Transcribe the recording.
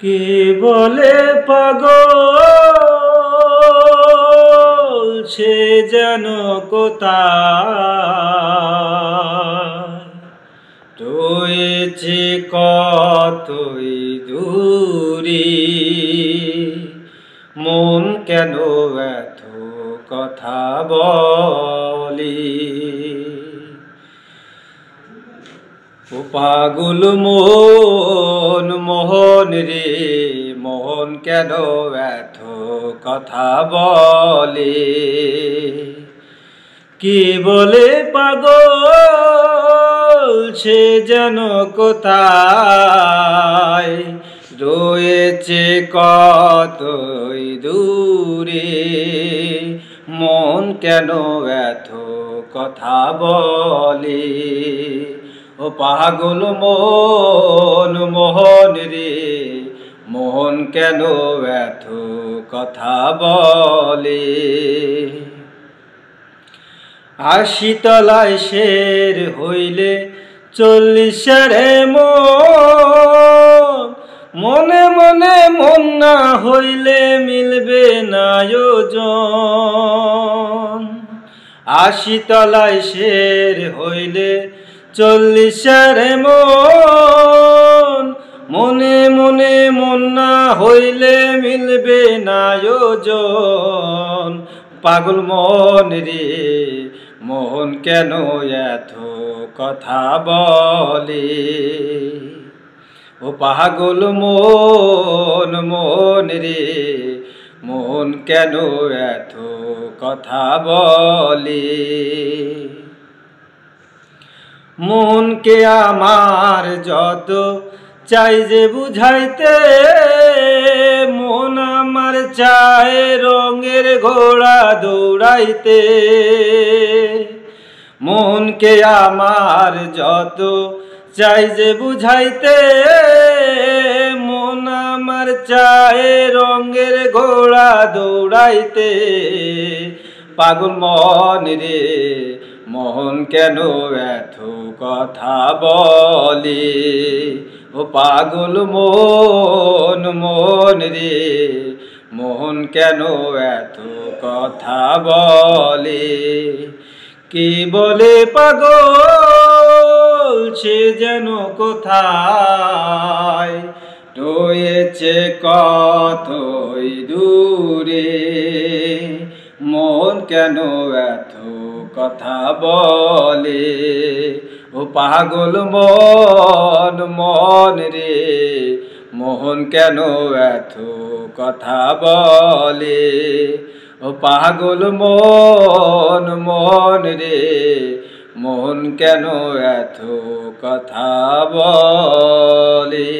কে বলে পাগল সে যেন কোথায় রয়েছে কতই দূরে। মন কেন এত কথা বলে, ও পাগল মন মোহন রে, মন কেন এত কথা বলে। কি বলে পাগল সে যেন কোথায় রয়েছে কতই দূরে। মন কেন এত কথা বলে, ও পাগল মন মোহন রে, মন কেন এত কথা বলে। ৮০ তলায় শের হইলে ৪০ রে মনে মনে মন না হইলে মিলবে না ওজন। ৮০ তলায় শের হইলে ৪০ রে মনে মনে মন না হইলে মিলবে না ওজন। পাগল মন রে, মন কেন এত কথা বলে, ও পাগল মন মন রে, মন কেন এত কথা বলে। মনকে আমার যত চাই যে বুঝাইতে, মন আমার চায় রঙের ঘোড়া দৌড়াইতে। মনকে আমার যত চাই যে বুঝাইতে, মন আমার চায় রঙের ঘোড়া দৌড়াইতে। পাগল মন রে, মন কেন এত কথা বলে, ও পাগল মন মন রে, মন কেন এত কথা বলে। কি বলে পাগল সে যেন কোথায় রয়েছে কতই দূরে। মন কেন এত কথা বলে, ও পাগল মন মন রে, মন কেন এত কথা বলে। ও পাগল মন মন রে, মন কেন এত কথা বলে।